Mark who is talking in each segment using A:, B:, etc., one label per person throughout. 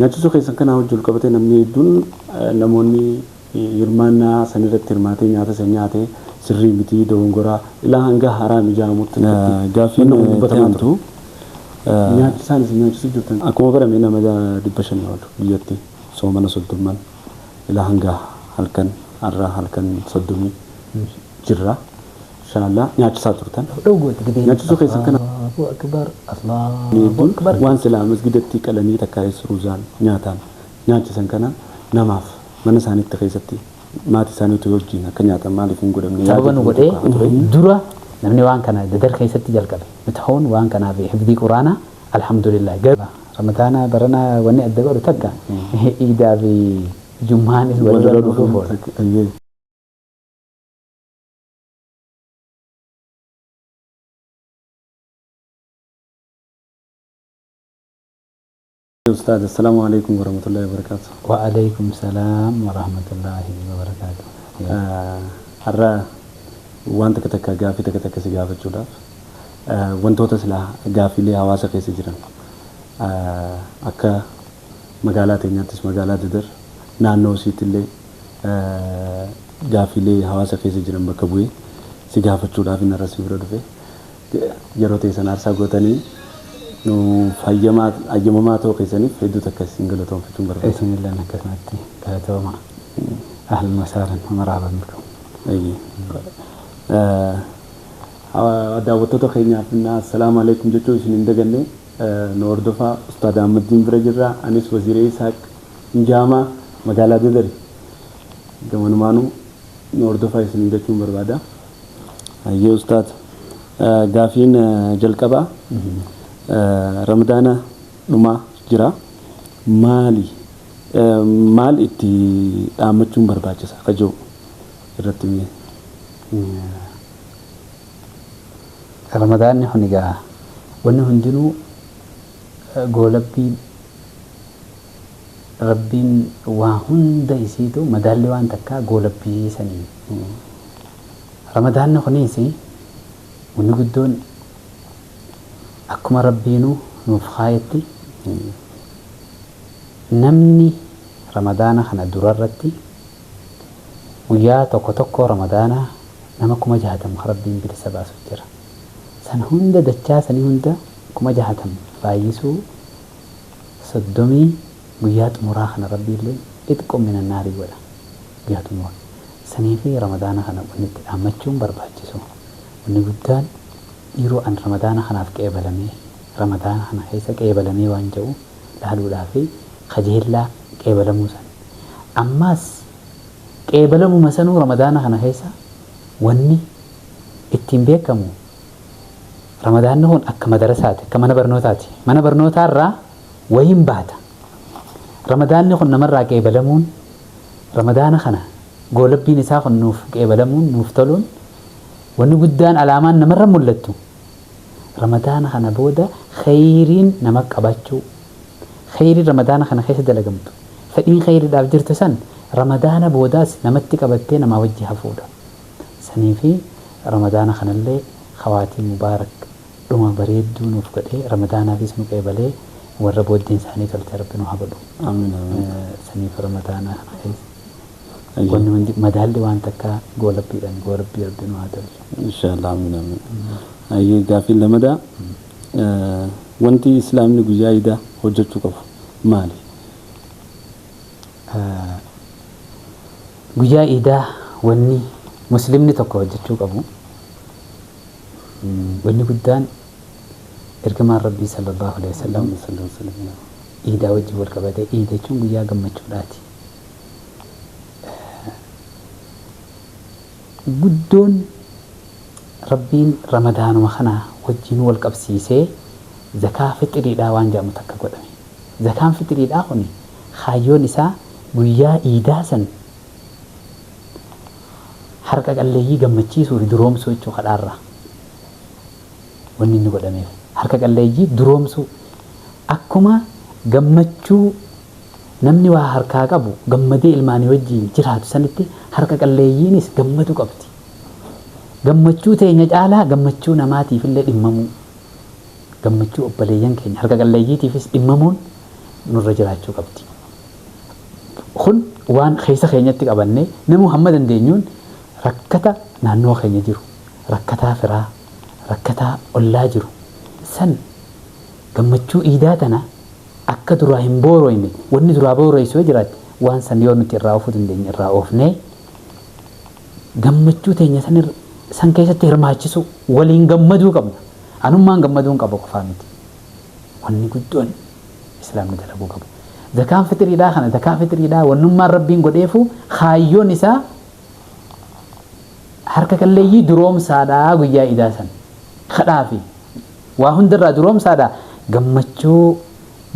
A: Nyaachisuu keessan kana hojii qabatee namni hedduun namoonni hirmaannaa sanirratti hirmaatee nyaata san nyaatee sirrii miti dogongoraa ilaa hanga haraam ijaamutti
B: Gaafiin ta'antu
A: nyaati isaan isin nyaachisuu jirtan akkuma barame nama 500 ol biyyatti soomana 30 ilaa hanga halkan har'a halkan 30 jirra inshallah nyaachisaa turtan nyaachisuu keessan kana
C: akbar Allahu akbar
A: waan silaa masgidatti qalanii takka isruuzaan nyaataan nyaachisan kana namaaf mana isaaniitti keessatti maatii isaaniitu wajjin akka nyaatan maaliif hin godhamne
C: sababa nu godhee dura namni waan kana dadar keessatti jalqabe mitahoon waan kana fi hifdii quraana alhamdulillah ramadaana barana wanni adda godhu takka iidaa fi jumaanis wal dhufuuf
A: أستاذ السلام عليكم ورحمة الله وبركاته.
C: وعليكم السلام ورحمة الله وبركاته.
A: هرا وانت كتك جافي تكتك سجافة جولاف. وانتو تسلا جافي لي هواسة كيس جيران. أكا مقالات نياتس مقالات در نانو سيت اللي جافي لي هواسة كيس جيران بكبوي سجافة جولاف إن رسيب ردفه. جروتي سنار ساقوتاني. No fayyama ayyamama ta'uu keessaniif hedduu takka isin galatoomfachuun barbaada.
C: Isin illee akkasumatti galatooma. Ahlan wa sahlan marhaban bikum.
A: Daawwattoota keenyaaf assalaamu alaykum jechuu isin hin daganne nu hordofaa Ustaad Ahmadiin bira jirra. Anis Waziree Isaaq Injaamaa magaalaa Dadari. Gamanummaanuu nu hordofaa isin jechuun barbaada. Ayyee Ustaad gaafiin jalqabaa. Ramadaana dhumaa jira maali maal itti dhaammachuun barbaachisa akka jiru irratti
C: Ramadaanni kun egaa wanni hundinuu goolabbiin rabbiin waa hunda isiitu madaalli waan takkaa goolabbii sanii Ramadaanni kunis wanni guddoon akkuma rabbiinu nuuf kaayetti namni ramadaana kana durarratti guyyaa tokko tokko ramadaana nama 60 rabbiin bilisa baasu jira san hunda dachaa sanii hunda 60 baay'isuu 30 guyyaa xumuraa kana rabbiillee itqom minan naari godha guyyaa xumuraa sanii fi ramadaana kana wannitti dhaammachuun barbaachisu wanni guddaan yeroo an ramadaana kanaaf qeebalamee ramadaana kana keessa qeebalamee waan jedhu dhaaluudhaa fi kajeellaa qeebalamuu san ammaas qeebalamuma sanuu ramadaana kana keessa wanni ittiin beekamu ramadaanni kun akka madarasaati akka mana barnootaarraa wayiin baata ramadaanni kun namarraa qeebalamuun ramadaana kana goolabbiin isaa kun nuuf qeebalamuun nuuf toluun wanni guddaan alaamaan namarra mul'attu ramadaana kana booda khayriin nama qabachuu khayrii ramadaana kana keessa dalagamtu fedhiin khayriidhaaf jirtu san ramadaana boodaas namatti qabattee nama wajji hafuudha sanii fi ramadaana kanallee khawaatii mubaarak dhuma bareedduu nuuf godhee ramadaanaafis nu qeebalee warra booddiin isaanii tolte rabbi nu haa godhu saniif ramadaana kana keessa wanni hundi madaalli waan takka goolabbiidhaan goolabbii rabbi nu haa tolchu
A: inshallah amin ayyee gaafiin lamadaa wanti islaamni guyyaa iidaa hojjechuu qabu maali
C: guyyaa iidaa wanni muslimni tokko hojjechuu qabu wanni guddaan ergamaan rabbii sallallahu alaihi wasallam iidaa wajjin wal qabatee iida jechuun guyyaa gammachuudhaati guddoon rabbiin ramadaanuma kana wajjin wal qabsiisee zakaa fixiriidhaa waan jedhamu takka godhame zakaan fixiriidhaa kun kaayyoon isaa guyyaa iidaa san harka qalleeyyii gammachiisuu fi duroomsuu jechuu kadhaarra wanni inni godhameef harka qalleeyyii duroomsuu akkuma gammachuu namni waa harkaa qabu gammadee ilmaanii wajjin jiraatu sanitti harka qalleeyyiinis gammadu qabdi gammachuu teenya caalaa gammachuu namaatiif illee dhimmamuu gammachuu obboleeyyan keenya harka qalleeyyiitiifis dhimmamuun nurra jiraachuu qabdi. Kun waan keessa keenyatti qabannee nama hamma dandeenyuun rakkata naannoo keenya jiru, rakkataa firaa, rakkataa ollaa jiru san gammachuu iidaa tana akka duraa hin booroyne wanni duraa booroysu jiraatti waan san yoo nuti irraa oofuu dandeenye irraa oofnee gammachuu teenya san keessatti hirmaachisu waliin gammaduu qabna. Anummaan gammaduu qaba qofaa miti. Wanni guddoon islaamni dalaguu qabu. Zakaan fitiriidhaa kana zakaa fitiriidhaa wannummaan rabbiin godheefu kaayyoon isaa harka qalleeyyii duroomsaadhaa guyyaa iidaa san kadhaa fi waa hundarraa duroomsaadhaa gammachuu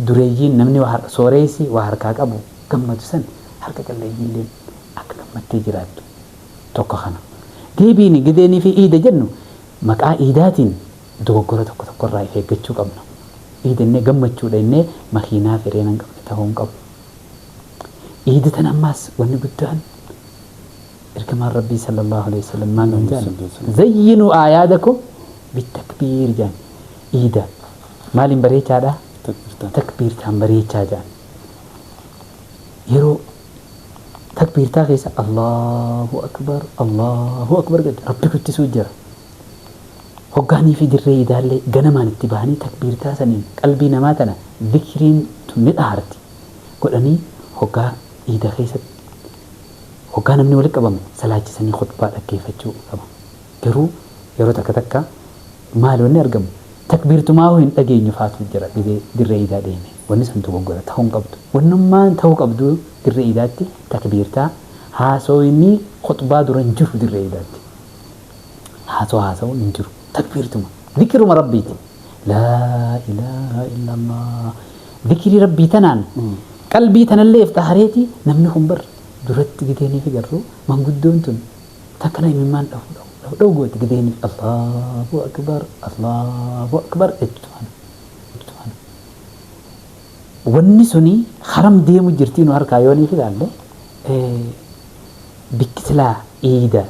C: dureeyyiin namni sooressi waa harkaa qabu gammadu san harka qalleeyyiillee akka gammattee jiraattu tokko kana. Deebiin gideenii fi iida jennu maqaa iidaatiin dogoggora tokko tokkorraa of eeggachuu qabna. Iidannee gammachuudha innee makiinaa fireen hin qabne ta'uu hin qabu. Iida tan ammaas wanni guddaan ergamaan rabbii sallallahu alaihi wasallam maal nuun jedhan zayyinuu aayaadakum bitakbiir jedhan. Iida maaliin bareechaadha? Takbiirtaan bareechaa jedhan. Yeroo takbiirtaa keessa Allahu akbar jedhu rabbi guddisuu jira. Hoggaanii fi dirree iidaallee ganamaan itti bahanii takbiirtaa saniin qalbii namaa tana zikriin tun ni dhaarti godhanii hoggaa iida keessatti hoggaa namni walitti qabamu salaachisanii khutbaa dhaggeeffachuu qaba. Garuu yeroo takka takka maal wanni argamu takbiirtumaa hin dhageenyu faatu jira dirree iidaa deeme wanni san dogoggora ta'uu hin qabdu. Wannummaan ta'uu qabdu dirree iidaatti takbiirtaa haasawni khutbaa dura hin jiru dirree iidaatti. Haasawuun hin jiru. تكبيرتما ذكر ربيتي لا إله إلا الله ذكر ربي تنان قلبي تنالي افتحريتي نمنهم بر درت قديني في قرو من قدون تن تكلي ممان لو قوت قديني الله أكبر اجتوان والنسوني خرم ديمو جرتين وهركايوني في قال بكتلا إيدا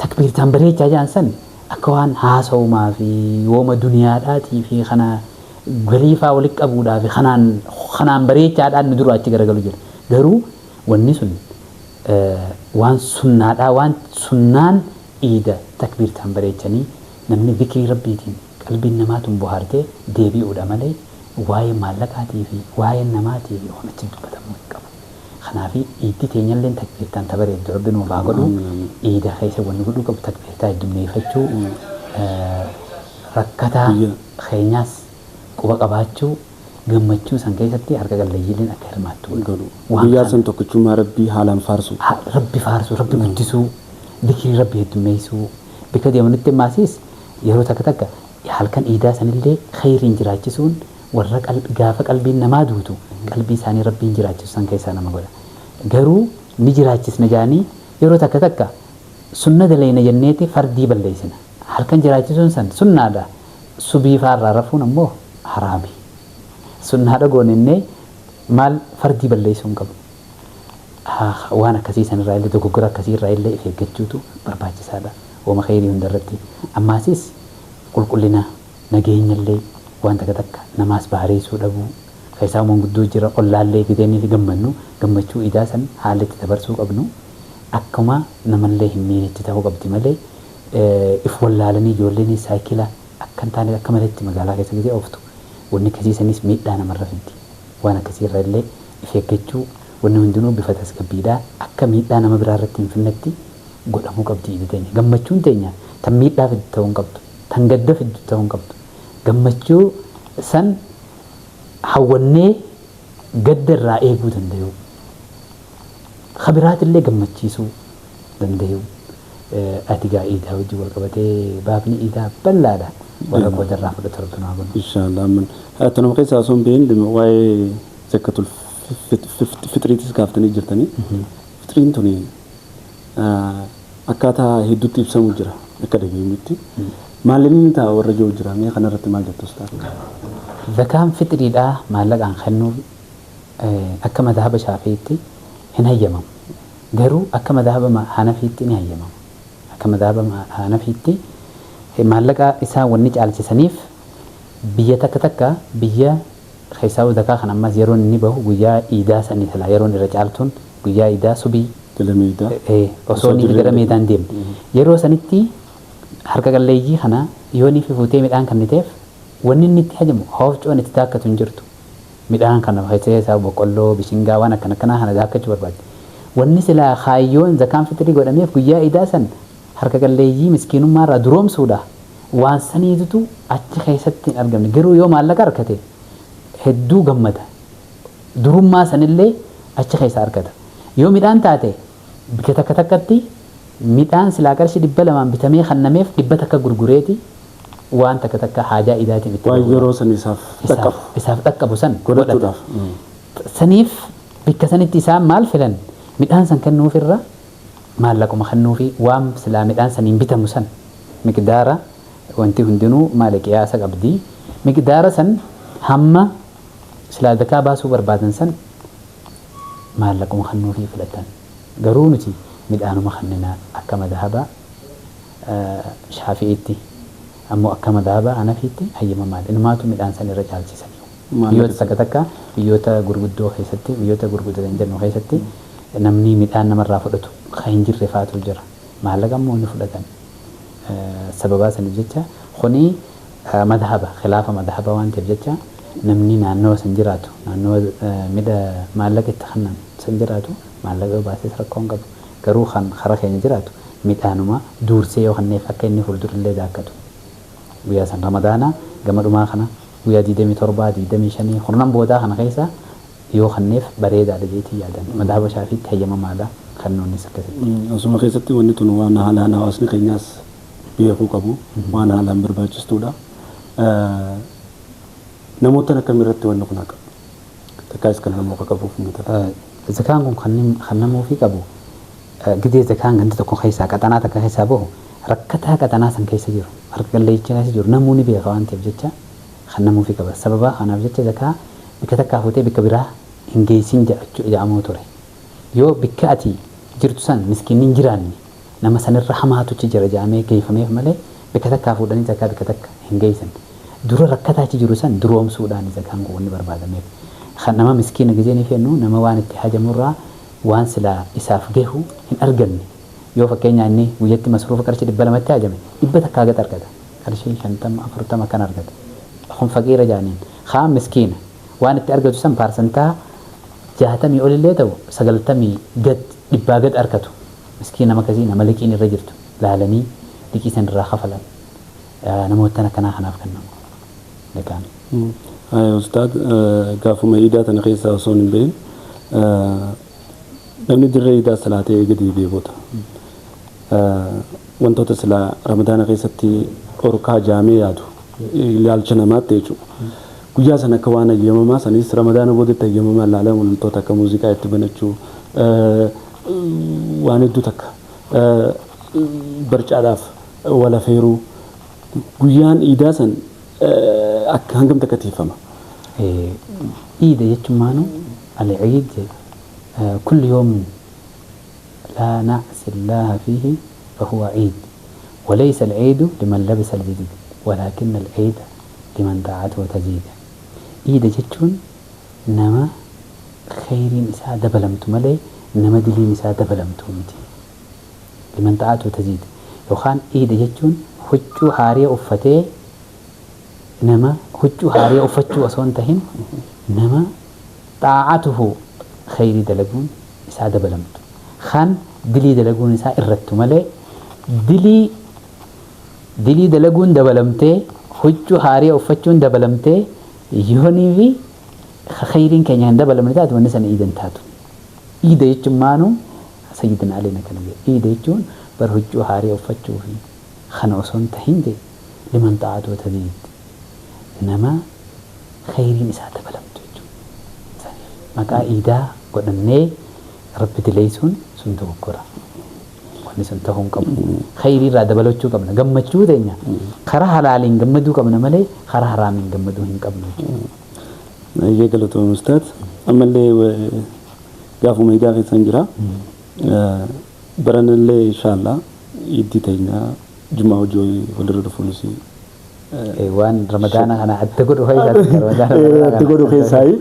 C: تكبير تنبريت جانسن أكوان هاسو ما في يوم الدنيا داتي في خنا غريفة ولك أبو دا في خنان بريت عاد ندرو أتجرا قالوا جل درو والنسون وان سنة وان سنان إيدا تكبير تنبريتني نمني ذكري ربي تين قلبي النمات بهارته ديبي أودا ملي واي مالكاتي في واي النماتي في وانا تنتو بدم مكب خنا في إيدي تينيال لين تكبير تنتبريت ربنا وباقلو إيدا خيسة ونقولو كب تكبير تاج دمني فتشو ركتا خيناس قوة قباتشو قمتشو سنكيستي هرقا قليلين أكرماتو
A: ويا سنتوكتشو ما ربي حالان فارسو
C: ربي قدسو ذكري ربي يدميسو بكد يومنت ماسيس يرو تكتك حالكان إيدا سنلي خير انجراجسون ورق قافة قلبي نمادوتو قلبي ساني ربي انجراجسو سنكيسانا مقولا قرو نجراجس نجاني يرو تكتك سنة دلينا جنيتي فردي بليسنا halkan jiraachuun san sunnaadha subiifaa irraa rafuun ammoo haraami sunnaadha goonennee maal fardii balleessuun qabu waan akkasii san irraa illee dogoggora akkasii irraa illee of eeggachuutu barbaachisaadha wama khayrii hundarratti ammaasis qulqullina nageenya illee waan takka namaas baareessuu dhabuu keessaa manguddoo jira ollaallee gideenii fi gammachuu idaa san haalatti dabarsuu qabnu akkuma namallee hin miinetti ta'uu qabdi malee if wallaalanii ijoolleen saayikila akkan taane akka malatti magaalaa keessa gisee ooftu wanni akkasiisanis miidhaa namarra fiddi waan akkasii irra illee of eeggachuu wanni hundinuu bifa tasgabbiidhaa akka miidhaa nama biraa irratti hin finnetti godhamuu qabdi iidi teenya gammachuun teenya tan miidhaa fiddu ta'uu hin qabdu tan gadda fiddu ta'uu hin qabdu gammachuu san hawwannee gadda irraa eeguu danda'u khabiraatillee gammachiisuu danda'u atigaa iidaa wajjin wal qabatee baafni iidaa bal'aadha warra qoodarraa fudhatu rabbinaa kun
A: inshallah man tanuma keessaa osoo hin beeyin waa'ee zakkatul fitriitis kaaftanii jirtanii fitriin tuni akkaataa hedduutti ibsamu jira akka dhageenyutti maalinni ta'a warra jiru jira mee kanarratti maal jettu ustaadha
C: zakaan fitriidhaa maallaqaan kennuun akka madhaba shaafiitti hin hayyamamu garuu akka madhaba hanafiitti ni hayyamamu akka madhaba hanafiitti maallaqa isaa wanni caalchisaniif biyya takka biyya خيساو ذكاء خن أما يرون نبه ويا إيدا سني ثلا يرون الرجالتون ويا إيدا سبي
A: تلميذ
C: وصوني بقرا ميدان ديم يرو سنتي حركة الليجي خنا يوني في فوتي ميدان كان نتف ونن نتهجم خوف جو نتتاكة تنجرتو ميدان كان خيسا ساو بقولو بشينغا وانا كنا هنا ذاك جبر بعد ونسلا خايون زكام فتري قد أميف ويا إيدا سن حركة الليجي مسكينو مرة دروم سودا وان سنيدتو أتش خيستين أرجم جرو يوم على كركته هدو جمده دروم ما سنلي أتش خيس أركده يوم ميدان تاته بكتكتكتي ميدان سلاكرش دبلا ما بتمي خنميف دبتك غرغريتي وان تكتك حاجة إداتي بتمي
A: وايرو سنيساف تكف
C: إساف تكف سن
A: كودتو داف
C: سنيف بكسنتي سام مال فلن ميدان سن كنو فرّا مال لكم خنو في وام سلا ميدان سنين بتمو سن مقدارة وانتي هندنو مالك ياسا قبدي مقدارة سن همّا سلا ذكاء باسو بربادن سن مال لكم خنو في فلتان قرونتي مدانو مخننا أكما ذهبا شافيتي أمو أكما ذهبا أنا فيتي هي مال إنما تو مدان سن الرجال سنيو بيوتا سكتكا بيوتا غرغدو خيستي بيوتا غرغدو دنجنو خيستي نمني مدان نمر رافدتو خينجر رفاتو جرا مال لكم مو نفلتان سببا سنجتا خوني مذهبا خلاف مذهبا وانت بجتا نمني نانو سنجراتو نانو مدا مالك التخنن سنجراتو مالك باسس ركون قبل garuu kan karaa keenya jiraatu midhaanuma duursee yoo kanneen akka inni fuuldurallee daakkatu guyyaa san ramadaana gama dhumaa kana guyyaa 27 25 kurnan boodaa kana keessa yoo kanneef bareedaadha jeetii yaadan madaaba shaafiitti hayyamamaadha kan nuunnis akkasitti.
A: Asuma keessatti wanni tun waan haalaan hawaasni keenyaas beekuu qabu waan haalaan barbaachistuudha. Namoota akkamirratti wanni kun akka takkaas kan namoota qabuuf mita.
C: Zakaan kun kan namuufi qabu. Gidee zakaan ganda tokko keessaa qaxanaa takka keessaa bahu rakkataa qaxanaa san keessa jiru harka qalleeyyicha keessa jiru namoonni beeka waan ta'eef jecha kan namuufi qaba sababa kanaaf jecha zakaa bikka takkaa fuutee bikka biraa hin geessin jedhamoo ture yoo bikka ati jirtu san miskiinni hin jiraanne nama sanirra hamaatuchi jira jedhamee geeffameef malee bikka takkaa fuudhanii zakaa bikka takka hin geessan dura rakkataachi jiru san duroomsuudhaan zakaan kun wanni barbaadameef kan nama miskiina gizeen ifennu nama waan itti hajamurraa waan sila isaaf gehu hin arganne yoo fakkeenya inni guyyatti masruufa qarshii 200 hajame 100 takka gad argata qarshii 50 40 kan argata kun faqiira jaaniin khaan miskiina waan itti argatu san parsantaa 60 olillee ta'u 90 gad 100 gad argatu miskiina makasii nama liqiin irra jirtu laalanii liqii san irraa kafalan namoota akkanaa kanaaf kennamu lekaan
A: ustaad gaafuma iidaa tana keessa osoo hin beeyin namni dirree iidaa salaatee gadi beekota wantoota sila ramadaana keessatti orkaa jaamee yaadu ilaalcha namaatti jechuudha guyyaa sana akka waan ayyamamaa sanis ramadaana boodatti ayyamamaa ilaalamu wantoota akka muuziqaa itti banachuu waan hedduu takka barcaadhaaf wala feeruu guyyaan iidaa san akka hangam takka tiifama
C: iida jechuun maanu al-iid كل يوم لا نعصي الله فيه فهو عيد وليس العيد لمن لبس الجديد ولكن العيد لمن دعته تزيد عيد جتون نما خير نساء دبلمت ملي نما دلي نساء دبلمت متي لمن دعته تزيد لو خان عيد جتون حجو حاري أفتي نما حجو حاري أفتو أصون تهين نما طاعته خيري دلقون إساء دبلمت خان دلي دلقون إساء إردت ملي دلي دلقون دبلمتي حجو هاري أفتشون دبلمتي يهوني في خيرين كان يهن دبلمتات ونسان إيدن تاتون إيدا يجمانو سيدنا علينا كنبي إيدا يجون بر حجو هاري أفتشو في خان أصون تهندي لمن طاعته تزيد إنما خيرين إساء دبلمتو مكا إيدا قدني ربي تليسون سنتو كورا واني سنتهم قبل خيري را دبلوچو قبل غمچو دنيا خرا حلالين غمدو قبل ملي خرا حرامين غمدو هين قبل
A: يقلتو استاذ اما اللي غافو ميدا في سنجرا برن اللي ان شاء الله يديتينا جمعه جوي ولرد فونسي
C: waan ramadaana kana adda godhu fayyisaati ramadaana
A: adda godhu keessaayi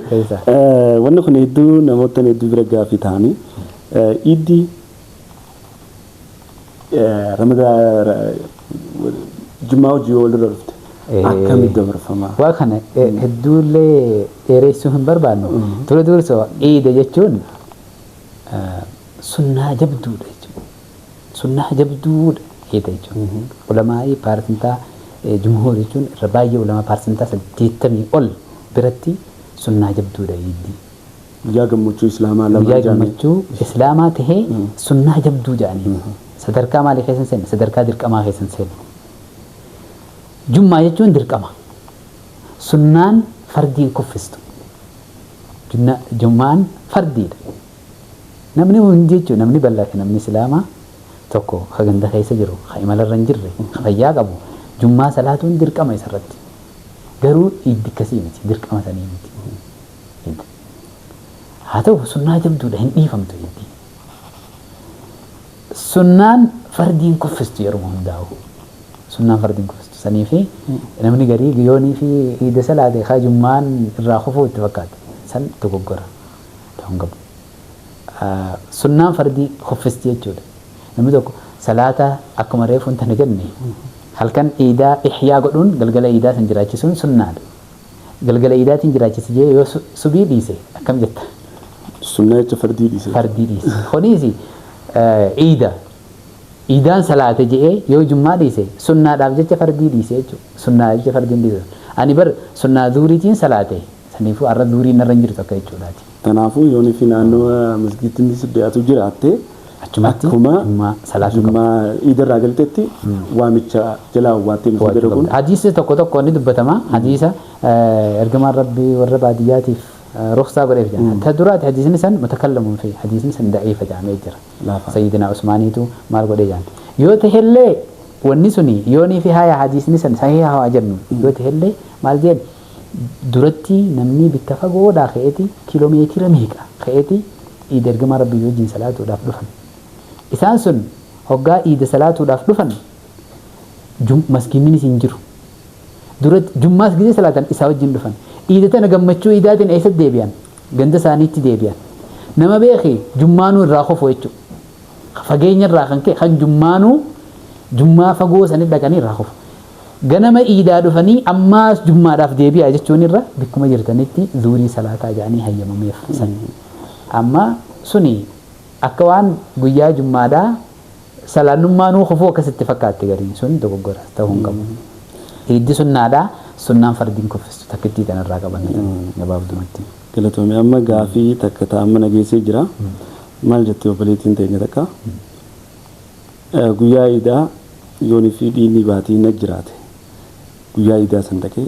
A: wanni kun hedduu namoota hedduu bira gaafii ta'anii iddi ramadaana jummaa hojii walirra dhufte akkamitti dabarfama
C: waa kana hedduullee dheereessuu hin barbaannu dura dursoo iida jechuun sunnaa jabduudha jechuudha sunnaa jabduudha iida jechuun ulamaa'ii paartintaa jumhur jechuun irra baay'ee ulamaa paartintaa 80 ol biratti sunnaa jabduudha iiddi
A: guyyaa gammachuu islaamaa lama
C: guyyaa gammachuu islaamaa tahee sunnaa jabduu jedhanii sadarkaa maalii keessan seenu sadarkaa dirqamaa keessan seenu jummaa jechuun dirqama sunnaan fardiin kuffistu jummaan fardiidha namni hundi jechuun namni bal'aa fi namni islaamaa tokko ka ganda keessa jiru ka imalarra hin jirre ka fayyaa qabu jummaa salaatuun dirqama isarratti garuu iiddi akkasii miti dirqama sanii miti haa ta'u sunnaa jabduudha hin dhiifamtu iiddi sunnaan fardiin kuffistu yeroo hundaa'u sunnaan fardiin kuffistu sanii fi namni garii guyyoonii fi iida salaate kaa jummaan irraa kufuu itti fakkaata san dogoggora ta'uu qabu sunnaan fardii kuffisti jechuudha namni tokko salaata akkuma reefu hin tane jenne halkan iidaa ihyaa godhuun galgala iidaa san jiraachisuun sunnaadha galgala iidaatiin jiraachisi jee yoo subii dhiise akkam jetta
A: sunnaa jecha fardii dhiise kuniisi iida iidaan salaate jee yoo jummaa dhiise sunnaadhaaf jecha fardii dhiise jechuudha sunnaa jecha fardiin dhiise ani bar sunnaa zuuriitiin salaate saniifuu arra zuuriin narra hin jirtu akka jechuudhaati kanaafuu yoonii fi naannoo masgiidni dhiyaatu jiraatte
C: achumatti
A: jummaa iidarraa galtetti waamicha jalaa waattee nuti godhaguun
C: hadiisa tokko ni dubbatama hadiisa ergamaan rabbii warra baadiyyaatiif rukhsaa godheef jira ta duraati hadiisni san mutakallamuun fi hadiisni san da'iifa jedhamee jira sayyidina usmaaniitu maal godhee jaan yoo tahellee wanni suni yoonii fi haya hadiisni san sahiha haa jennu yoo tahellee maal jeen duratti namni bikka fagoodhaa ka'eeti kiiloomeetira meeqa ka'eeti iida ergamaa rabbii wajjin salaatuudhaaf dhufan isaan sun hoggaa iida salaatuudhaaf dhufan maskiinni hin jiru duratti jummaas gisee salaatan isaa wajjin dhufan iida tana gammachuu iidaatiin eessatti deebi'an ganda isaaniitti deebi'an nama beeki jummaanuu irraa qofu jechuudha fageenya irraa kan ka'e kan jummaa fagoo sanii dhaqanii irraa qofu ganama iidaa dhufanii ammaas jummaadhaaf deebi'a jechuun irra bikkuma jirtanitti zuurii salaataa jedhanii hayyamameef san amma suni akka waan guyyaa jummaadhaa salaannummaanuu qofuu akkasitti fakkaatti gariin sun dogoggora ta'uu hin qabu iiddi sunnaadhaa sunnaan fardiin kuffistu takkittii kanarraa qaban gabaabdumatti
A: galatoomii amma gaafii takka ta'amma nageessee jira maal jettee obboleettiin teenya takka guyyaa iidaa yoonii fi dhiinni baatii na jiraate guyyaa iidaa san dhaqee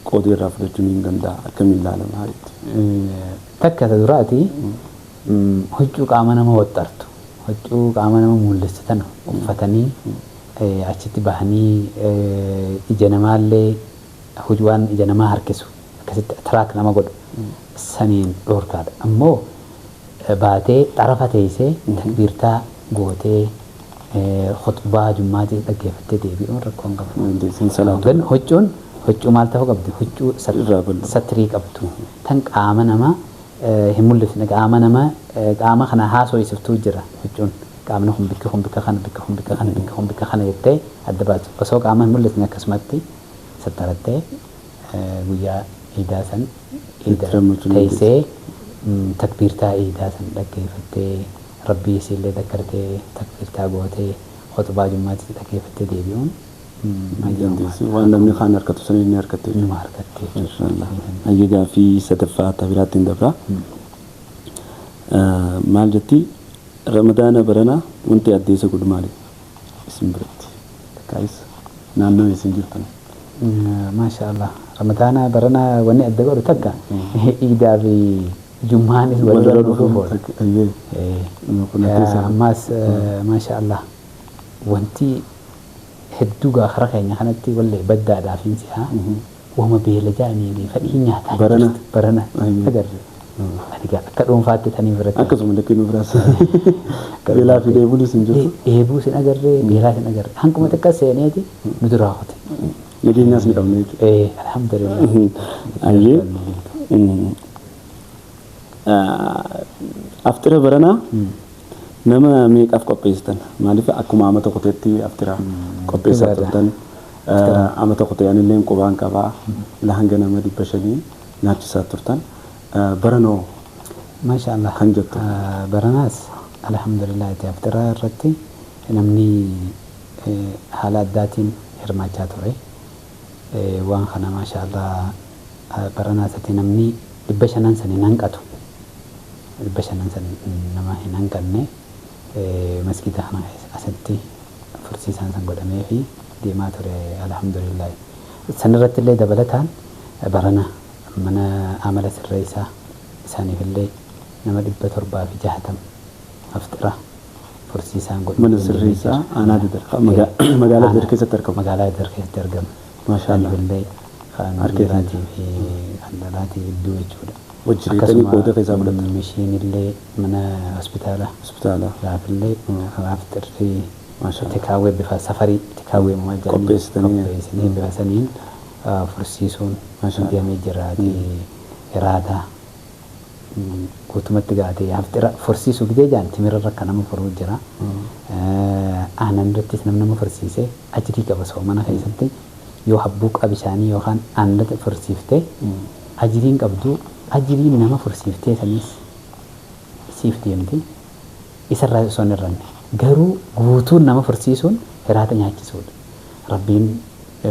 A: qoodii irraa fudhachuun hin danda'a akkamiin ilaalamaa jetti
C: takka ta duraati huccuu qaama nama waxxartu huccuu qaama nama mul'isitan uffatanii achitti bahanii ija namaallee hujwaan ija namaa harkisu akkasitti tiraak nama godhu saniin dhoorkaadha ammoo baatee xarafa teessee takbiirtaa gootee khutbaa jummaatii dhaggeeffattee deebi'uun rakkoon qabu huccuu maal ta'uu qabdi huccuu satirii qabdu tan qaama namaa hin mul'ifne qaama kana haasofsiiftuu jira huccuun qaamni kun bikka kana jettee adda baatu osoo qaama hin mul'ifne akkasumatti sattarattee guyyaa iidaa san teessee takbiirtaa iidaa san dhaggeeffattee rabbii isiillee dakkartee takbiirtaa gootee khutbaa jummaatii dhaggeeffattee deebi'uun
A: waan namni kaan harkatu sanii ni harkattee
C: numa harkattee
A: inshallah ayyagaa fi sadaffaa tabiraattiin dabra maal jetti ramadaana barana wanti addeessa godhu maali isin biratti takkaayis naannoo isin jirtan
C: maasha Allah ramadaana barana wanni adda godhu takka iidaa fi jummaanis walirra dhufuuf ammaas maasha Allah wanti hedduu gaafara keenya kanatti wallee baddaadhaaf hin si'a wama beela jaanii fadhii nyaataa barana agarre akka dhuunfaatti tanii biratti
A: akkasuma lakkii nu biraas beelaa fi dheebuu sin jirtu
C: dheebuu sin agarre beelaa sin agarre hankuma takka seeneeti nu duraa hote
A: nageenyaas ni qabna jechuudha.
C: Alhamdulillah.
A: Ayyee. Aftira baranaa nama meeqaaf qopheessitan? Maaliif akkuma amata qoteetti aftira qopheessaa turtan? Amata qotee anillee qubaan qabaa la hanga nama 500 nyaachisaa turtan. Baranoo
C: Mashallah.
A: kan jettu.
C: Baranaas alhamdulillah itti aftira irratti namni haala addaatiin hirmaachaa ture. Waan kana mashallah baranaas itti namni 500 saniin hanqatu. 500 san nama hin hanqanne masjida kana asatti fursiisaan san godhamee fi deemaa ture alhamdulillah. Sanirratti illee dabalataan barana mana amala sirreessaa isaaniif illee nama 760 aftira fursiisaan godhamee
A: Mana sirreessaa aanaa Dadar magaalaa Dadar keessatti argamu.
C: magaalaa Dadar keessatti argamu.
A: Maashaallah.
C: Illee kan dhiiraatii fi kan dhalaatii iddoo jechuudha.
A: Wajjireetanii qooda keessaa fudhatan.
C: Mishiin illee mana hospitaala laafillee aftirri tikaawwee bifa safarii tikaawwee mamajjanii qopheessanii bifa saniin fursiisuun deemee jiraati. Iraataa guutumatti gaatee aftira fursiisuu gidee jaan timira rakka nama furuu jira. Aanan irrattis nama fursiisee ajirii qaba soomana keessatti yoo habbuuqa bishaanii yookaan aannan fursiiftee ajiriin qabdu ajiriin nama fursiiftee sanis siif deemti isarraa osoo hin irranne garuu guutuun nama fursiisuun hiraata nyaachisuudha. Rabbiin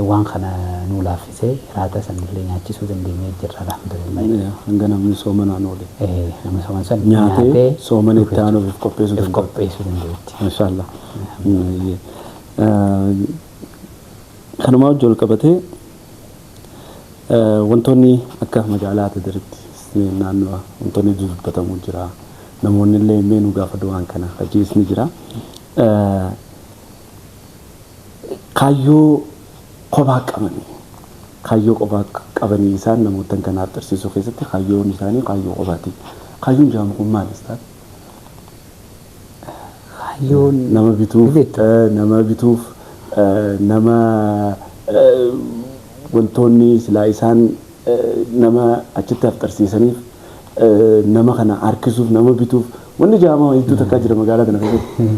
C: waan kana nuu laaffisee hiraata sanillee nyaachisuu dandeenyee jirra alhamdulillah.
A: Hanga namni soomanaan oole.
C: Namni sooman san
A: Nyaatee soomana itti aanuuf qopheessuu danda'a.
C: qopheessuu dandeetti.
A: Maashaallah. Kanumaa wajjin wal qabatee wantoonni akka magaalaa Dadaritti naannoo wantoonni dubbatamu jira. Namoonni illee meenuu gaafa du'aan kana ajjeesni jira. Kaayyoo kophaa qabanii isaan namoota kanaaf tarsiisuu keessatti kaayyoon isaanii kaayyoo kophaati. Kaayyoon jaamu kun maalis taate?
C: Kaayyoon
A: nama bituuf nama wantoonni silaa isaan nama achitti aftarsiisaniif nama kana harkisuuf nama bituuf wanni jaamaa hedduu takkaa jira magaalaa kana keessatti.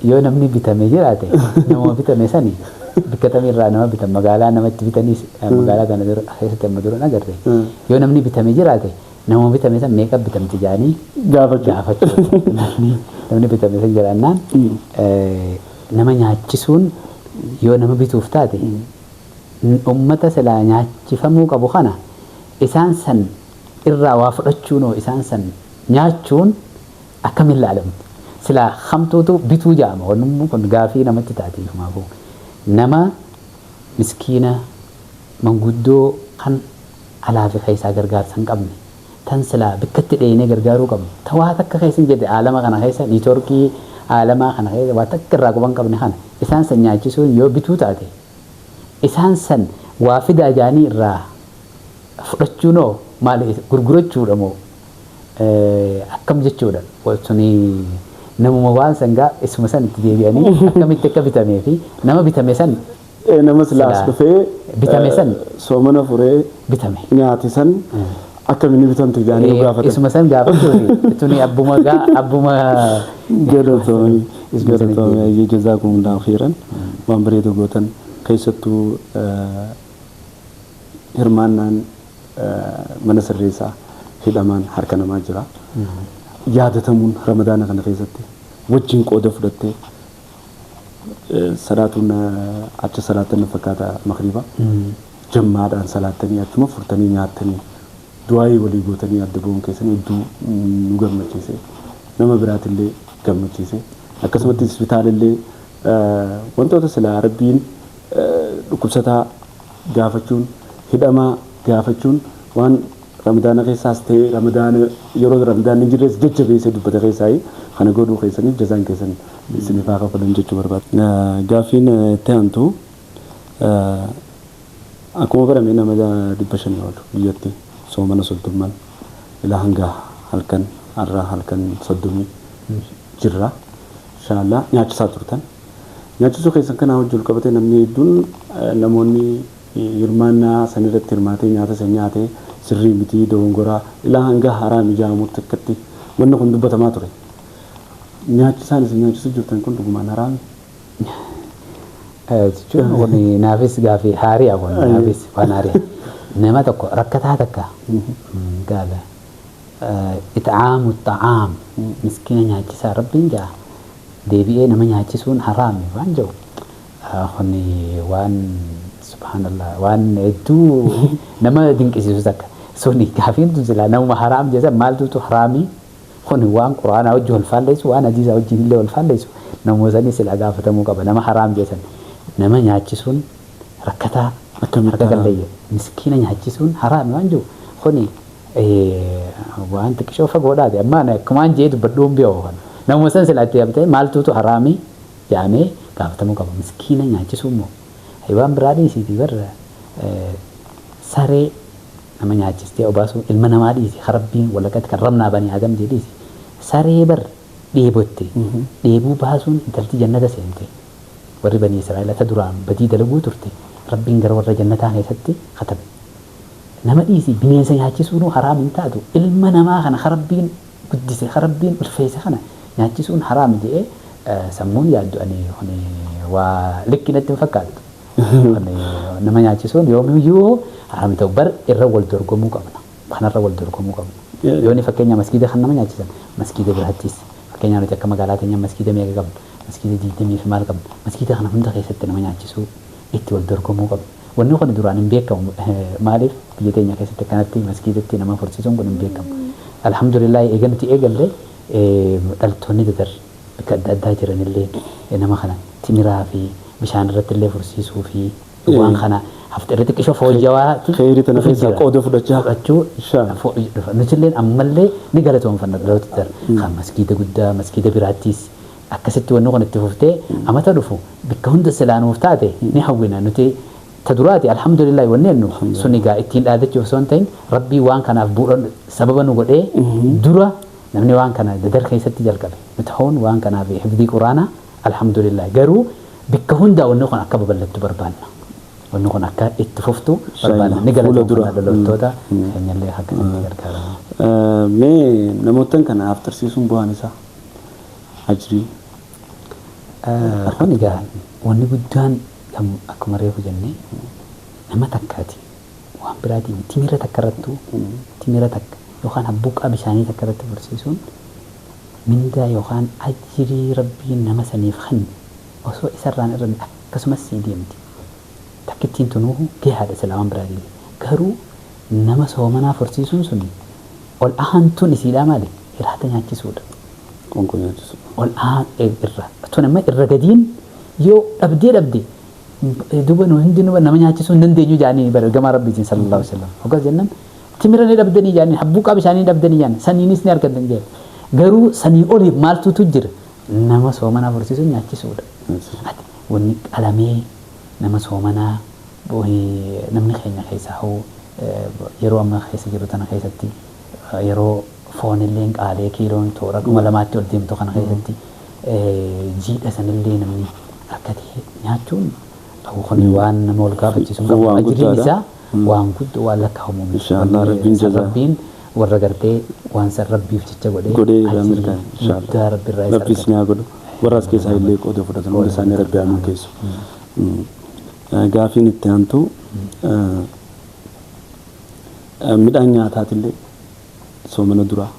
C: Yoo namni bitamee jiraate nama bitame sani bikkatame irraa nama bitan magaalaa namatti bitanii magaalaa kana keessatti amma dura agarre yoo namni bitamee jiraate nama bitame san meeqa bitamti jaanii gaafachuu namni bitame san jiraannaan nama nyaachisuun yoo nama bituuf taate ummata silaa nyaachifamuu qabu kana isaan san irraa waa fudhachuunoo isaan san nyaachuun akkamiin ilaalamti silaa hamtuutu bituu jaama wannummoo kun gaafii namatti taatiif maafu nama miskiina manguddoo kan alaafi keessaa gargaarsa hin qabne tan silaa bikkatti dheeyinee gargaaruu qabnu tawaa takka keessin jedhe aalama kana keessa niitoorkii aalamaa kana keessa waa takka irraa quban qabne kana isaan san nyaachisuun yoo bituu taate isaan san waa fidaa jaanii irraa fudhachuunoo maali gurgurachuudha moo akkam jechuudha suni namuma waan sangaa isuma san itti deebi'anii akkamitti akka bitamee fi nama bitame san
A: nama silaas dhufee
C: bitame san
A: soomana furee
C: bitame
A: nyaati san akkamiin bitamte jaanii gaafatan.
C: Isuma san gaafachuu tuni abbuma
A: galatoomi jazaakumullahu khairan waan bareedu gootan keessattuu hirmaannaan mana sirreessaa hidhamaan harka namaa jira. Yaadatamuun ramadaana kana keessatti wajjin qooda fudhattee salaatuun acha salaatan fakkaata magriba jammaadhaan salaatanii achuma furtanii nyaatanii du'aayii walii gootanii adda bu'uun keessanii hedduu nu gammachiise nama biraatillee gammachiise akkasumatti hospitaalillee wantoota silaa rabbiin dhukkubsataa gaafachuun hidhamaa gaafachuun waan ramadaana keessaas ta'e ramadaana yeroo ramadaanni jirres jajjabeessee dubbata keessaayi kana godhuu keessaniif jazaan keessan isiniif haa kafalan jechuu barbaada. Gaaffiin itti aantu akkuma barame nama 500 oolu biyyatti soomana 30 ilaa hanga halkan har'a halkan 30 jirra. Inshallah nyaachisaa turtan. nyaachisuu keessan kana hojii qabatee namni hedduun namoonni hirmaannaa san irratti hirmaatee nyaata san nyaatee sirrii miti dogongoraa ilaa hanga haraam ijaamutti akkatti wanni kun dubbatamaa ture. Nyaachisaan isin nyaachisuu jirtan kun dhugumaan haraami.
C: Jechuun kun naafis gaafii haari'a kun naafis waan haari'a. Nama tokko rakkataa takka gaala it'aamu xa'aam miskiina nyaachisaa rabbiin jaa deebi'ee nama nyaachisuun haraami waan jiru kun waan subhanallah waan hedduu nama dinqisiisu takka suni gaafiin tun silaa namuma haraam jeesan maaltutu haraami kun waan quraanaa wajji wal faalleessu waan hadiisaa wajjin illee wal faalleessu namoota sanii silaa gaafatamuu qaba nama haraam jeesan nama nyaachisuun rakkataa akka galleeyya miskiina nyaachisuun haraami waan jiru kuni waan xiqqishoo fagoodhaati amma akkumaan jee dubbadhuun biyoo kan namuma san silaatti yaabtee maaltuutu haraami jaamee gaafatamuu qaba miskiina nyaachisuu immoo waan biraa dhiisiiti barra saree nama nyaachistee obaasuu ilma namaa dhiisi harabbiin walakatti kan rabnaa banii adam jee dhiisi saree bar dheebotte dheebuu baasuun intalti jannata seente warri banii Israa'eel ata duraan badii dalaguu turte rabbiin gara warra jannataa keessatti katabe nama dhiisi bineensa nyaachisuun haraam hin taatu ilma namaa kana harabbiin guddise harabbiin ulfeesse kana nyaachisuun haraam jedhee sammuun yaaddu ani waa likkinatti hin fakkaatu nama nyaachisuun yoomiyyuu haraam ta'u bar irra wal dorgomuu qabna kanarra wal dorgomuu qabna yooni fakkeenya maskiida kan nama nyaachisan maskiida biraattis fakkeenya nuti akka magaalaa keenya maskiida meeqa qabna maskiida 20 fi maal qabna maskiida kana hunda keessatti nama nyaachisuu itti wal dorgomuu qabna wanni kun duraan hin beekamu maaliif biyya teenya keessatti kanatti maskiidatti nama fursiisuun kun hin beekamu alhamdulillah eegaluti eegalle dhaltoonni dadar bakka adda addaa jiranillee nama kana timiraa fi bishaan irratti illee fursiisuu fi waan kana hafte irratti qishoo fooyyawaa
A: khayri tana keessa qooda fudhachuu
C: nuti illee ammallee ni galatoomfanna dhaloota dar kan maskiida guddaa maskiida biraattis akkasitti wanni kun itti fuftee amata dhufu bakka hunda silaanuuf taate ni hawwina nuti taduraati alhamdulillah wanneenu suni gaa ittiin dhaadachuuf osoo hin ta'in rabbii waan kanaaf bu'uura sababa nu godhee dura namni waan kana dadar keessatti jalqabe nuti hoon waan kanaaf hifdii quraanaa alhamdulillah garuu bakka hundaa wanni kun akka babal'attu barbaanna wanni kun akka itti fuftu barbaanna ni galatoomfanna dhaloottoota keenyallee akkasitti gargaarama.
A: Mee namootan kana aftarsiisuun bu'aan isaa ajrii
C: kun egaa wanni guddaan akkuma reefu jennee nama takkaati waan biraatiin timira takka irrattu timira takka yookaan habbuuqaa bishaanii takka irratti fursiisuun mindaa yookaan ajrii rabbiin nama saniif kan osoo isarraan irra akkasumas sii deemti takkittiin tunuuhu gahaadha silaa waan biraatiin garuu nama soomanaa fursiisuun sun ol aantuun isiidhaa maali hiraata nyaachisuudha.
A: Qonkoo nyaachisuudha.
C: Ol aan irra otoo nama irra gadiin yoo dhabdee duba nu hindi nama nyaachisuu hin dandeenyu jaanii bargama rabbiitiin sallallahu alaihi wasallam hoggaa jennan timira ni dhabdanii jaanii habbuuqaa bishaanii dhabdanii jaanii saniinis ni argatan jee garuu sanii olii maaltuutu jira nama soomanaa fursiisuun nyaachisuudha. Wanni qalamee nama soomanaa namni keenya keessaa hoo yeroo amma keessa jiru tana keessatti yeroo foonillee qaalee kiiloon toora 200 ol deemtu kana keessatti jiidha sanillee namni akkati nyaachuun kun waan nama ol gaafachiisu ajiriin isaa waan guddoo waan lakkaa'amu
A: inshallah rabbiin
C: warra gartee waan san rabbiif jecha
A: godhee mirgaan inshallah rabbiis ni haa godhu warras keessaa illee qooda fudhatan wal isaanii rabbi haa keessu gaafiin itti aantu midhaan nyaataatillee soomana duraa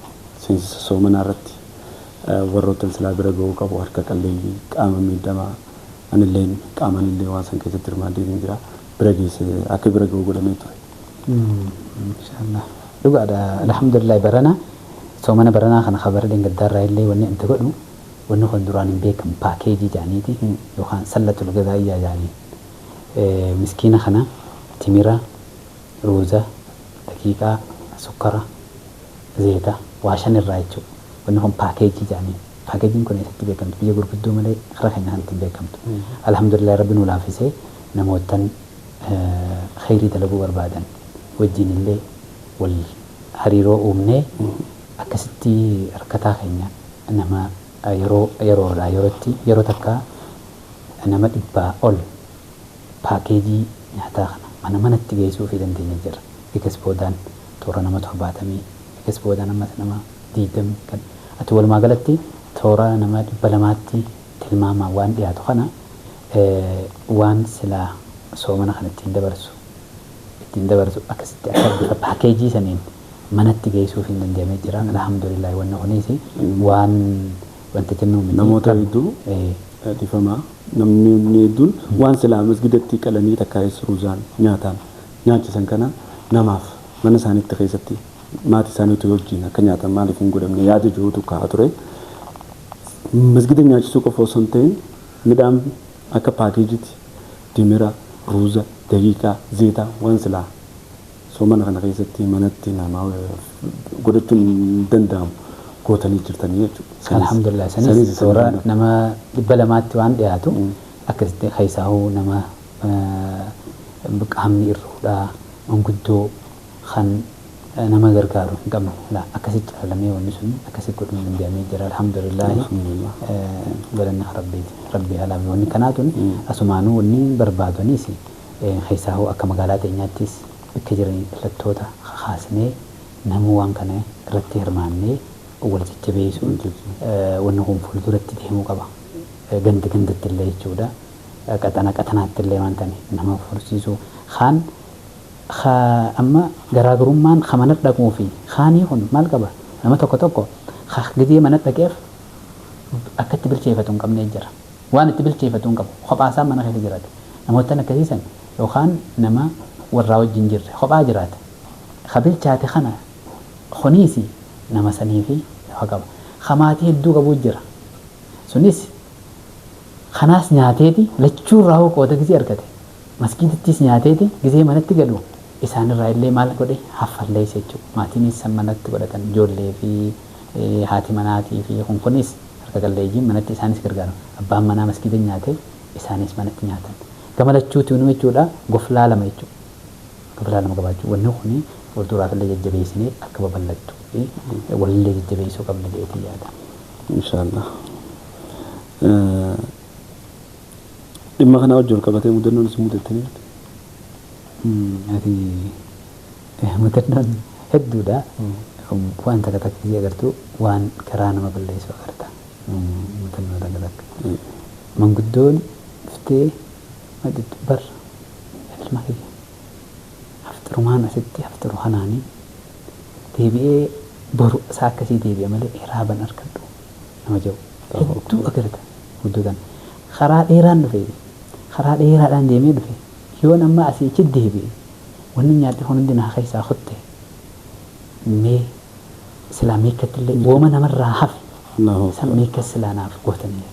A: seensisa soomanaa irratti warroota silaa bira ga'uu qabu harka qalleeyyii qaama miidhamaa anilleen qaamanillee waan san keessatti hirmaatee jira bira geesse akka bira ga'uu godhamee ture.
C: Inshallah dhugaadha alhamdulillah barana soomana baranaa kana khabara dingadaarraa illee wanni anta godhu wanni kun duraan hin beekamu paakeejii jaaniiti yookaan sallatul gazaayyaa jaanii miskiina kana timira ruuza daqiiqaa sukkara zeeta waa shan irraa jechuudha wanni kun paakeejii jaanii paakeejiin kun eessatti beekamtu biyya gurguddoo malee karaa keenya kanatti hin beekamtu alhamdulillah rabbi nu laafisee namootan khayrii dalaguu barbaadan wajjin illee wal hariiroo uumnee akkasitti harkataa keenya nama yeroo takka nama dhibbaa ol paakeejii nyaataa kana manatti geessuu fi dandeenya jira. Eegas boodaan toora nama 70 eegas boodaan ammas nama 20 kan ati walumaa galatti toora nama 200tti tilmaamaa waan dhiyaatu kana waan silaa soomana kana ittiin dabarsu akkasitti akka bifa paakeejii saniin manatti geessuuf hin dandeenye jira. Alhamdulillah wanna kunis waan wanti kennu
A: namoota hedduu dhifamaa namni hedduun waan silaa masgidatti qalanii takkaa ruuzaan nyaataan nyaachisan kana namaaf mana isaaniitti keessatti maatii isaaniitu wajjin akka nyaatan maaliif hin godhamne yaada jiruutu kaa'aa ture. Masgida nyaachisuu qofa osoo hin ta'in midhaan akka paakeejiitti dimira, ruuza, daqiiqaa, zeetaa waan silaa soomana kana keessatti manatti nama godhachuun hin danda'amu gootanii jirtanii jechuudha.
C: Alhamdulillah sanis toora nama 200tti waan dhiyaatu akkasitti keessaahu nama qaamni irruudhaa manguddoo kan nama gargaaru hin qabne akkasitti caalamee wanni sun akkasitti godhuu danda'amee jira. Alhamdulillah galanni rabbi alaaf wanni kanaatun asumaanuu wanni barbaadonis keessaahu akka magaalaa teenyaattis bakka jiran dhalattoota kaasnee namuu waan kana irratti hirmaannee wal jajjabeessuun wanni kun fuulduratti deemuu qaba. Gandatti illee jechuudha. Qaxanaatti illee waan ta'e nama fursiisu kaan amma garaagarummaan mana dhaquu fi kaanii kun maal qaba nama tokko gidee mana dhaqeef akka itti bilcheeffatu hin qabne jira. Waan itti bilcheeffatu hin qabu kophaasaa mana keessa jiraata. Namoota akkasiisan yookaan nama warraa wajjin jirre kophaa jiraata. Bilchaate kana kuniisi nama sanii fi qaba. Maatii hedduu qabu jira. Sunis kanaas nyaateeti lachuu raawuu qooda gizee argate. Masgidittis nyaateeti gizee manatti galu isaanirraa illee maal godhe haffallee jechuudha. Maatiinis manatti godhatan ijoollee fi haati manaatii fi kunis harka qalleeyyiin manatti isaanis gargaaru. Abbaan manaa masgida nyaate isaanis manatti nyaatan. Gama lachuuti nu jechuudha goflaa lama jechuudha. Goflaa lama qabaachuu wanni kuni fuulduraaf illee jajjabeessinee akka babal'attu walillee jajjabeessuu qabna jedheetii yaada.
A: Inshaallah. Dhimma kana wajjin qabatee mudannoon isin mudatanii
C: ati mudannoon hedduudha. Waan takka takkii agartu waan karaa nama balleessu agarta. Mudannoo takka manguddoon dhuftee madiddu bar ilma kiyya haftirumaan asitti haftiru hanaanii deebi'ee boru isaa akkasii deebi'e malee iraaban argadhu nama jiru hedduu agarta guddoodhaan karaa dheeraan dhufe karaa dheeraadhaan deemee dhufe yoo nama asiichi deebi'e wanni nyaatti hundi naa keessaa kutte mee silaa meekkattillee wooma namarraa hafe san meekkas silaa naaf gootanii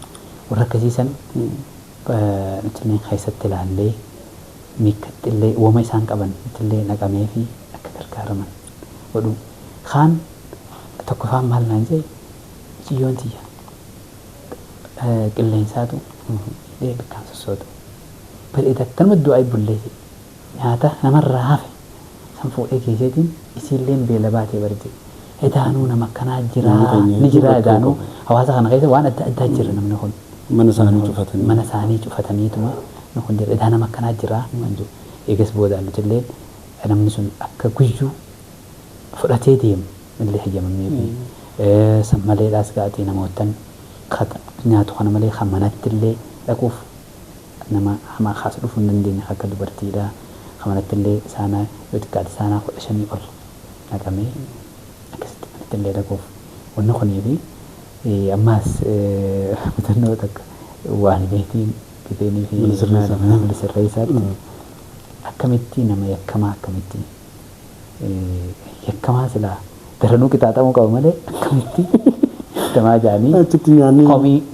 C: warra akkasiisan nutillee keessatti ilaallee meekkattillee wooma isaan qaban nutillee naqamee fi akka gargaaraman godhu kaan tokkoffaan maal naan jedhe ciyyoon tiyya qilleensaatu bikkaan sossootu bareeda kanuma du'aa bullee nyaata namarraa hafe san fuudhee keesseetiin isiilleen beela baatee barje edaanuu nama akkanaa jiraa ni jira edaanuu hawaasa kana keessa waan adda addaa jira namni kun mana isaanii cufataniituma kun jira edaan nama akkanaa jiraa manju eegas boodaan nutillee namni sun akka guyyuu fudhatee deemu illee hayyamamee fi sammaleedhaas gaatii namootan nyaatu kana malee kan manatti illee dhaquuf nama hamaa kaasa dhufuu hin dandeenye akka dubartiidha. Kan manatti illee saanaa yoo xiqqaate saanaa 15 ol naqamee akkasitti manatti illee dhaquuf wanni kunii fi ammaas mudannoo takka waan beetiin biteenii fi nama sirreessaatti akkamitti nama yakkamaa akkamitti yakkamaa silaa daranuu qixaaxamuu qaba malee akkamitti damaa jaanii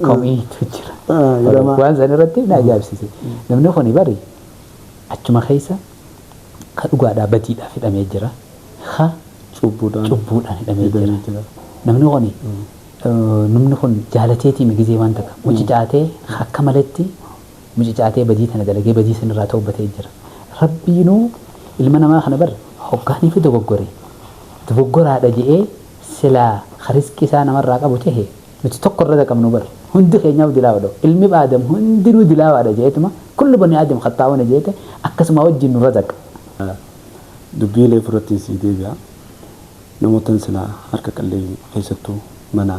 C: komiitu jira. Waan san irratti na ajaa'ibsiise. Namni kun bari achuma keessa ka dhugaadhaa badiidhaaf hidhamee jira. Ha cubbuudhaan hidhamee jira. Namni kun jaalateetii migizee waan takka mucicaatee akka malatti mucicaatee badii tana dalagee badii sanirraa ta'ubbatee jira. Rabbiinuu ilma namaa kana bar hoggaanii fi dogoggoraadha jedhee silaa riskii isaa namarraa qabu ta'e nuti tokko irra qabnu bar هندي خينيا ودلاو دو علمي بادم هندي ودلاو على جيتما كل بني ادم خطاون جيته اكسما وجه رزق
A: dubbiilee furratti si deebi'a namoota silaa harka qallee keessattuu mana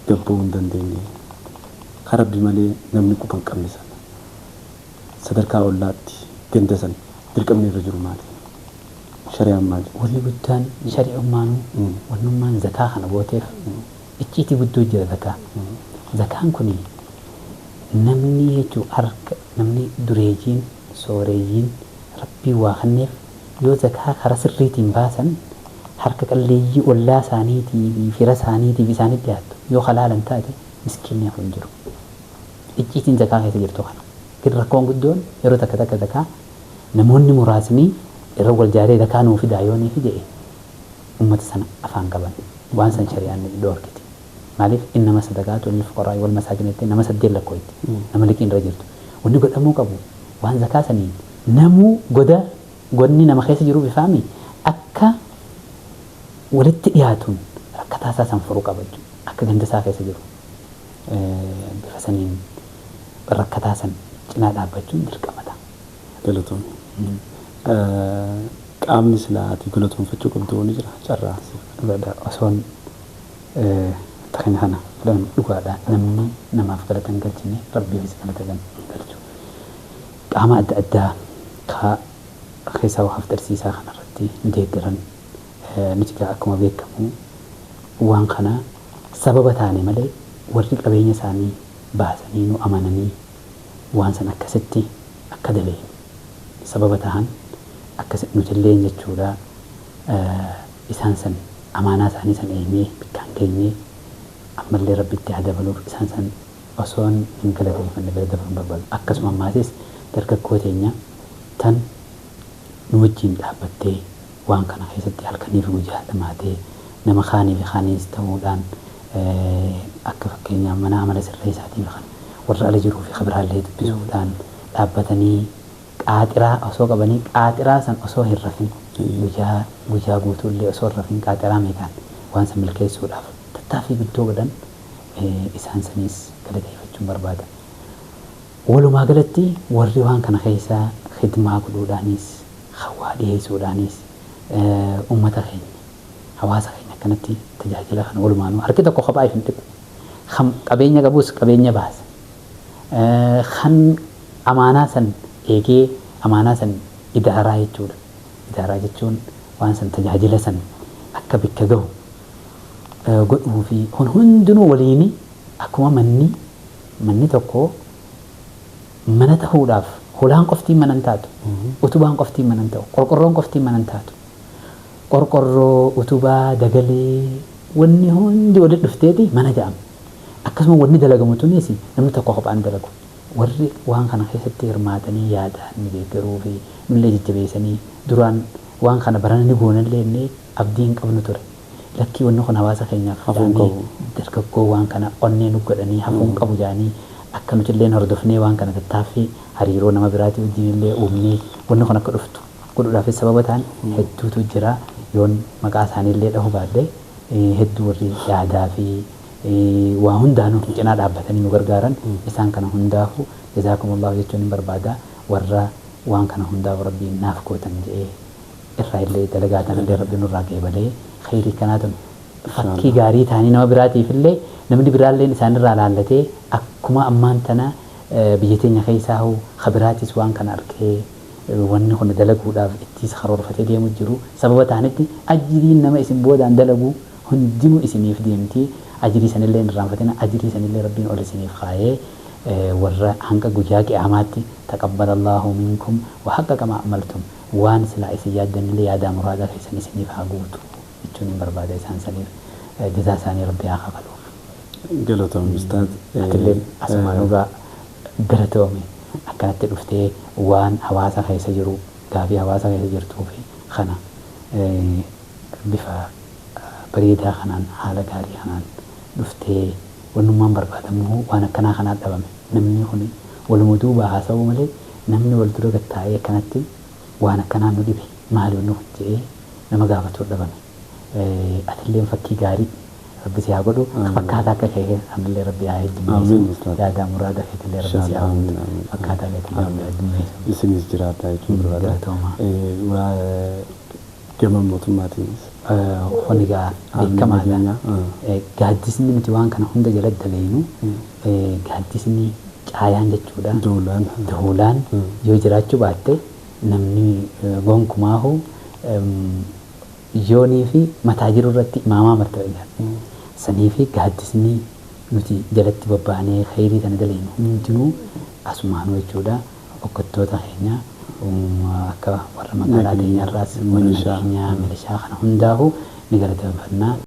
A: gabbuu hin dandeenye karabbi malee namni quban qabne sana sadarkaa ollaatti ganda san dirqamni irra jiru maali shari'aan maali
C: walli guddaan shari'ummaanu wannummaan zakaa kana booteef icciitii guddoo jira zakaan kuni namni jechuu harka namni dureejiin sooreeyyiin rabbii waa kanneef yoo zakaa karaa sirriitiin baasan harka qalleeyyii ollaa isaaniitii fi fira isaaniitiif isaanitti dhiyaattu yoo halaalan taate miskiinni hafu hin jiru icciitiin zakaa keessa jirtu kana rakkoon guddoon yeroo takka zakaa namoonni muraasni irra wal jaaree zakaa nuu fidaa yoo nii fide ummata sana afaan qaban waan san shari'aan dhoorkiti maaliif innama sadaqaatu lil fuqaraa wal masaakinetti nama saddeet lakkooyti nama liqiin irra jirtu wanni godhamuu qabu waan zakaa saniin namuu godni nama keessa jiru bifaami akka walitti dhiyaatuun rakkataa isaa san furuu qaba jechuudha akka ganda isaa keessa jiru bifa saniin rakkataa san cinaa dhaabbachuun dirqamata.
A: Galatoon qaamni silaa ati galatoonfachuu qabdu ni jira carraa
C: osoon takhina kana filan dhugaadha namni namaaf galatan galchine rabbiifis galatan galchu qaama adda addaa ka keessaa waa haftarsiisaa kanarratti deeggaran nuti akkuma beekamu waan kana sababa taane malee warri qabeenya isaanii baasanii nu amananii waan san akkasitti akka dalee sababa tahan akkasitti nutillee jechuudha isaan san amaanaa isaanii san eemee bikkaan geenyee ammallee rabbitti haa dabaluuf isaan san osoon hin galateeffanne bira dabaluun barbaadu akkasuma ammaatis dargaggoo teenya tan nu wajjin dhaabbattee waan kana keessatti halkanii fi guyyaa dhamaatee nama kaanii fi kaaniis ta'uudhaan akka fakkeenyaaf mana amala sirree isaatiin kan warra ala jiruu fi kabiraallee dubbisuudhaan dhaabbatanii qaaxiraa osoo qabanii qaaxiraa san osoo hin rafin guyyaa guutuullee osoo hin rafin qaaxiraa meeqaan waan san milkeessuudhaaf tattaaffii guddoo godhan isaan saniis galateeffachuun barbaada. Walumaa galatti warri waan kana keessaa khidmaa godhuudhaanis hawaa dhiyeessuudhaanis ummata keenya hawaasa keenya akkanatti tajaajila kana walumaanuu harki tokko kophaa hin dhiqu qabeenya qabus qabeenya baasa kan amaanaa san eegee amaanaa san idaaraa jechuudha idaaraa jechuun waan san tajaajila san akka bikka gahu godhuu fi hundinuu waliini akkuma manni tokko mana ta'uudhaaf holaan qoftiin manan taatu utubaan qoftiin manan ta'u qorqorroon qoftiin manan taatu qorqorroo utubaa dagalee wanni hundi walitti dhufteeti mana jedhama akkasuma wanni dalagamu tunis namni tokko kophaan dalagu warri waan kana keessatti hirmaatanii yaadaan ni deeggaruu fi nullee jajjabeessanii duraan waan kana barana ni goonallee inni abdiin qabnu ture lakkii wanni kun hawaasa keenyaaf dargaggoo waan kana onnee nu godhanii hafuun qabu jaanii akka nuti illee hordofnee waan kana tattaaffii hariiroo nama biraatii wajjin illee uumnee wanni kun akka dhuftu godhuudhaafis sababa ta'an hedduutu jira yoon maqaa isaanii illee dhahu baadde hedduu warri yaadaa fi waa hundaanuu cinaa dhaabbatanii nu gargaaran isaan kana hundaafu jazaakumullahu jechuun hin barbaada warra waan kana hundaaf rabbiin naaf gootan jedhee irraa illee dalagaa tan illee rabbiin nurraa qeebalee khayrii kanaatan fakkii gaarii ta'anii nama biraatiif illee namni biraalleen isaanirraa laallatee akkuma ammaan tana biyya teenya keessaa hoo khabiraatis waan kana arkee wanni kun dalaguudhaaf ittis karoorfatee deemu jiru sababa ta'anitti ajiriin nama isin boodaan dalagu hundinuu isiniif deemti ajrii sanillee irraanfatina ajrii sanillee rabbiin ol isiniif kaayee warra hanga guyyaa qiyaamaatti taqabbalallahu minkum wa haqqaqa ma amaltum waan silaa isin yaaddanillee yaadaa muraadaa keessan isiniif haa guutu jechuun hin barbaada isaan saniif jazaa isaanii rabbi haa kafaluuf.
A: Galatoom ustaad.
C: Atillee asumaan galatoome akkanatti dhuftee waan hawaasa keessa jiru gaafii hawaasa keessa jirtuu fi kana bifa bareedaa kanaan haala gaarii kanaan dhuftee wannummaan barbaadamu waan akkanaa kanaa dhabame namni kun waluma duubaa haasa'uu malee namni wal dura gattaa'ee akkanatti waan akkanaa nu dhibe maali wanni kun jedhee nama gaafachuu dhabame atilleen fakkii gaarii rabbi si haa godhu fakkaataa akka kee ammallee rabbi haa heddummeessu yaada muraada keetillee rabbi si haa godhu fakkaataa keetillee rabbi haa heddummeessu.
A: Isinis jiraata jechuun barbaada. Gama mootummaatiinis.
C: Honigaa beekamaadha. Gaaddisni nuti waan kana hunda jala daleenu gaaddisni caayaan jechuudha. Doolaan yoo jiraachuu baatte namni gonkumaahu yoonii fi mataa jiru irratti imaamaa martaba sanii fi gaaddisni nuti jalatti bobba'anee khayrii kana daleenu hundinuu asumaanuu jechuudha. Boqqottoota keenya akka warra magaalaa keenyaarraas milishaa kana hundaa'u ni galateeffannaa.